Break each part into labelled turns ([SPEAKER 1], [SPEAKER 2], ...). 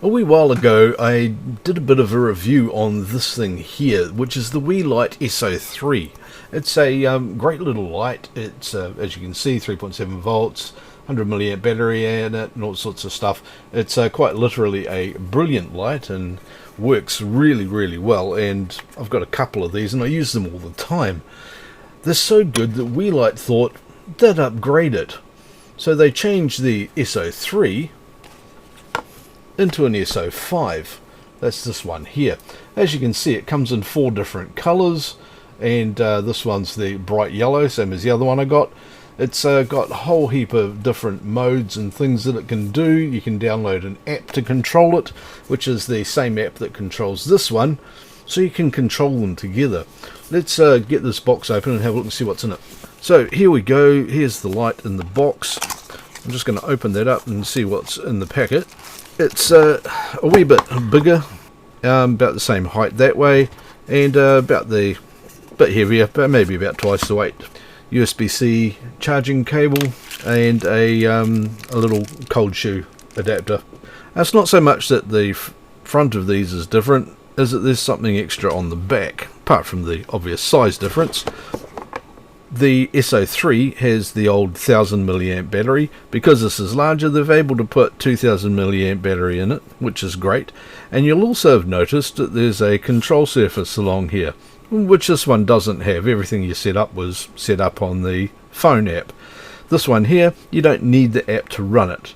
[SPEAKER 1] A wee while ago I did a bit of a review on this thing here, which is the Weeylite S03. It's a great little light. It's, as you can see, 3.7 volts, 100 milliamp battery in it and all sorts of stuff. It's quite literally a brilliant light and works really well, and I've got a couple of these and I use them all the time. They're so good that Weeylite thought they'd upgrade it. So they changed the S03 into an S05. That's this one here. As you can see, it comes in 4 different colors, and this one's the bright yellow, same as the other one I got. It's got a whole heap of different modes and things that it can do. You can download an app to control it, which is the same app that controls this one, so you can control them together. Let's get this box open and have a look and see what's in it. So here we go. Here's the light in the box. I'm just going to open that up and see what's in the packet. It's a wee bit bigger, about the same height that way, and about the bit heavier, but maybe about twice the weight. USB-C charging cable and a little cold shoe adapter. It's not so much that the front of these is different, as that there's something extra on the back, apart from the obvious size difference. The S03 has the old 1000 milliamp battery. Because this is larger, they've able to put 2000 milliamp battery in it, which is great. And you'll also have noticed that there's a control surface along here, which this one doesn't have. Everything you set up was set up on the phone app. This one here, you don't need the app to run it.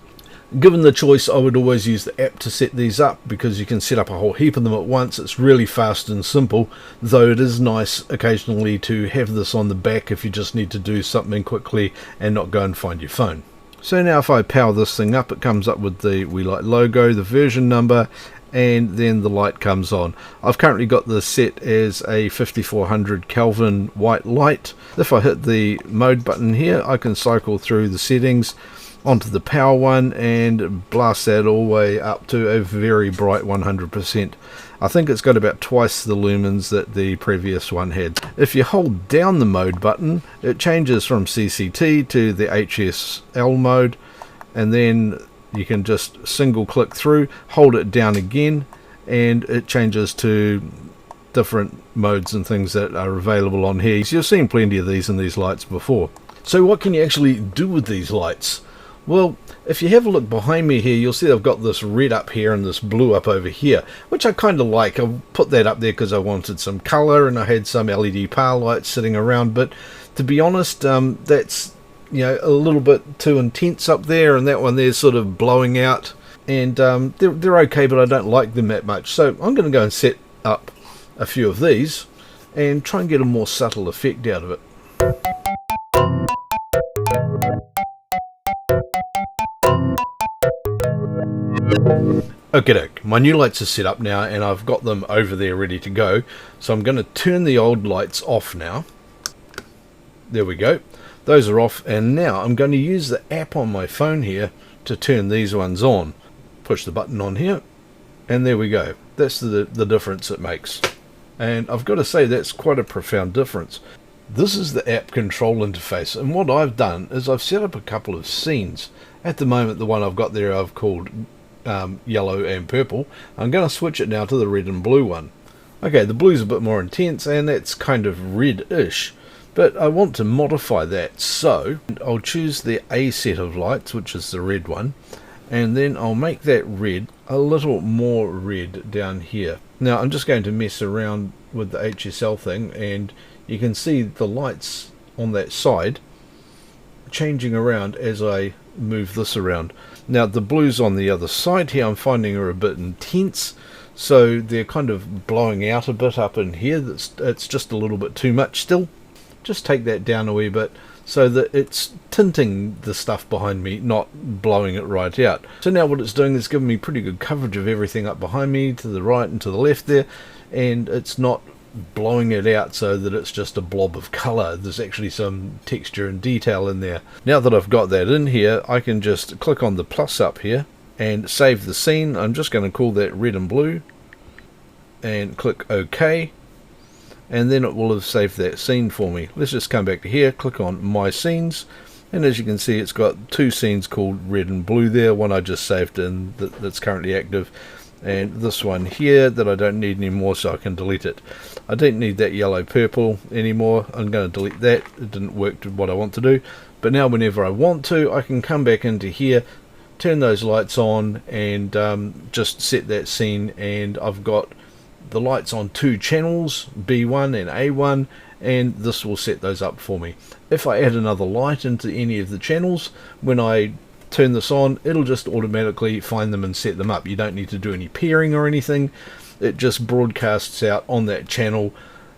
[SPEAKER 1] Given the choice, I would always use the app to set these up, because you can set up a whole heap of them at once. It's really fast and simple, though it is nice occasionally to have this on the back if you just need to do something quickly and not go and find your phone. So now if I power this thing up, it comes up with the Weeylite logo, the version number, and then the light comes on. I've currently got this set as a 5400 Kelvin white light. If I hit the mode button here, I can cycle through the settings onto the power one and blast that all the way up to a very bright 100%. I think it's got about twice the lumens that the previous one had. If you hold down the mode button, it changes from CCT to the HSL mode, and then you can just single click through, hold it down again, and it changes to different modes and things that are available on here. So you've seen plenty of these in these lights before. So what can you actually do with these lights? Well, if you have a look behind me here, you'll see I've got this red up here and this blue up over here, which I kind of like. I put that up there because I wanted some colour and I had some LED power lights sitting around, but to be honest, that's, you know, a little bit too intense up there, and that one there's sort of blowing out, and they're okay, but I don't like them that much. So I'm going to go and set up a few of these and try and get a more subtle effect out of it. Okay, my new lights are set up now and I've got them over there ready to go, so I'm going to turn the old lights off now. There we go, those are off, and now I'm going to use the app on my phone here to turn these ones on. Push the button on here and there we go. That's the difference it makes, and I've got to say that's quite a profound difference. This is the app control interface, and what I've done is I've set up a couple of scenes. At the moment the one I've got there I've called yellow and purple. I'm going to switch it now to the red and blue one. Okay, the blue's a bit more intense and that's kind of red-ish, but I want to modify that, so I'll choose the A set of lights, which is the red one, and then I'll make that red a little more red down here. Now I'm just going to mess around with the HSL thing, and you can see the lights on that side changing around as I move this around. Now the blues on the other side here I'm finding are a bit intense, so they're kind of blowing out a bit up in here. It's just a little bit too much still. Just take that down a wee bit so that it's tinting the stuff behind me, not blowing it right out. So now what it's doing is giving me pretty good coverage of everything up behind me, to the right and to the left there, and it's not blowing it out so that it's just a blob of colour. There's actually some texture and detail in there. Now that I've got that in here, I can just click on the plus up here and save the scene. I'm just going to call that red and blue and click OK, and then it will have saved that scene for me. Let's just come back to here, click on my scenes, And as you can see, it's got two scenes called red and blue there. One I just saved in that's currently active, and this one here that I don't need anymore, so I can delete it. I don't need that yellow purple anymore. I'm going to delete that. It didn't work to what I want to do. But now whenever I want to, I can come back into here, turn those lights on, and just set that scene, and I've got the lights on two channels, B1 and A1, and this will set those up for me. If I add another light into any of the channels, when I turn this on, it'll just automatically find them and set them up. You don't need to do any pairing or anything. It just broadcasts out on that channel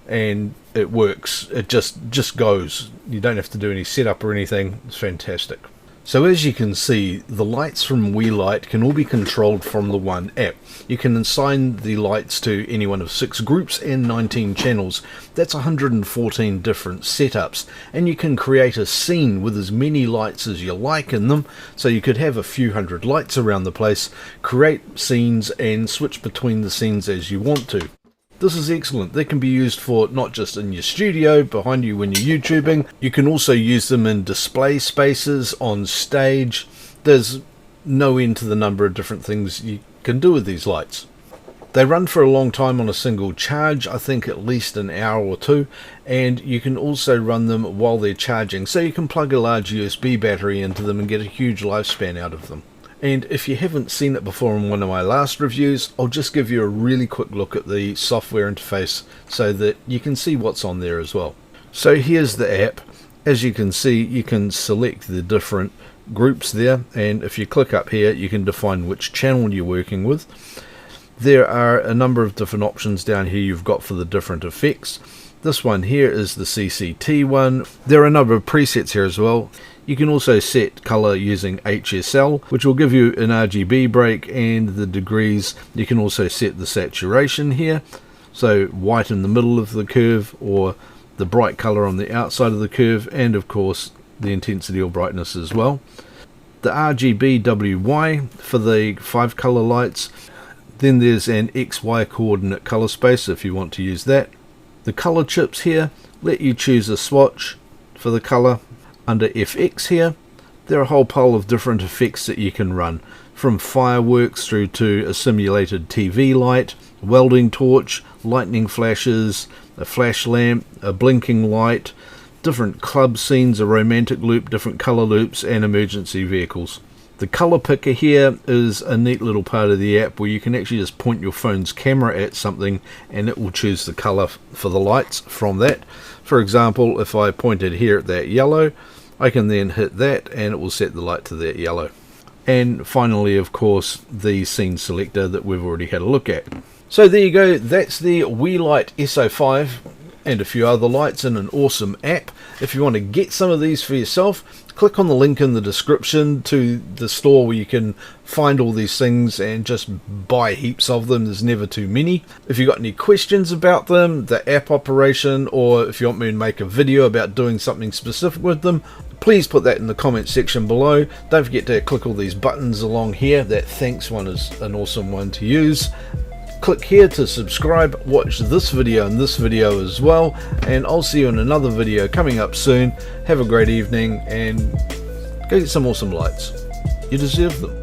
[SPEAKER 1] and it works. It just goes. You don't have to do any setup or anything. It's fantastic. So as you can see, the lights from Weeylite can all be controlled from the one app. You can assign the lights to any one of 6 groups and 19 channels. That's 114 different setups, and you can create a scene with as many lights as you like in them. So you could have a few hundred lights around the place, create scenes and switch between the scenes as you want to. This is excellent. They can be used for not just in your studio behind you when you're YouTubing. You can also use them in display spaces, on stage. There's no end to the number of different things you can do with these lights. They run for a long time on a single charge, I think at least an hour or two, and you can also run them while they're charging. So you can plug a large USB battery into them and get a huge lifespan out of them. And if you haven't seen it before in one of my last reviews, I'll just give you a really quick look at the software interface so that you can see what's on there as well. So here's the app. As you can see, you can select the different groups there, and if you click up here, you can define which channel you're working with. There are a number of different options down here you've got for the different effects. This one here is the CCT one. There are a number of presets here as well. You can also set color using HSL, which will give you an RGB break and the degrees. You can also set the saturation here, so white in the middle of the curve or the bright color on the outside of the curve, and of course the intensity or brightness as well. The RGBWY for the 5 color lights. Then there's an XY coordinate color space if you want to use that. The color chips here let you choose a swatch for the color. Under FX here, there are a whole pile of different effects that you can run, from fireworks through to a simulated TV light, welding torch, lightning flashes, a flash lamp, a blinking light, different club scenes, a romantic loop, different color loops, and emergency vehicles. The color picker here is a neat little part of the app where you can actually just point your phone's camera at something and it will choose the color for the lights from that. For example, if I pointed here at that yellow, I can then hit that and it will set the light to that yellow. And finally, of course, the scene selector that we've already had a look at. So there you go, that's the Weeylite S05 and a few other lights in an awesome app. If you want to get some of these for yourself, click on the link in the description to the store where you can find all these things and just buy heaps of them. There's never too many. If you've got any questions about them, the app operation, or if you want me to make a video about doing something specific with them, please put that in the comment section below. Don't forget to click all these buttons along here. That thanks one is an awesome one to use. Click here to subscribe, watch this video and this video as well, and I'll see you in another video coming up soon. Have a great evening and go get some awesome lights. You deserve them.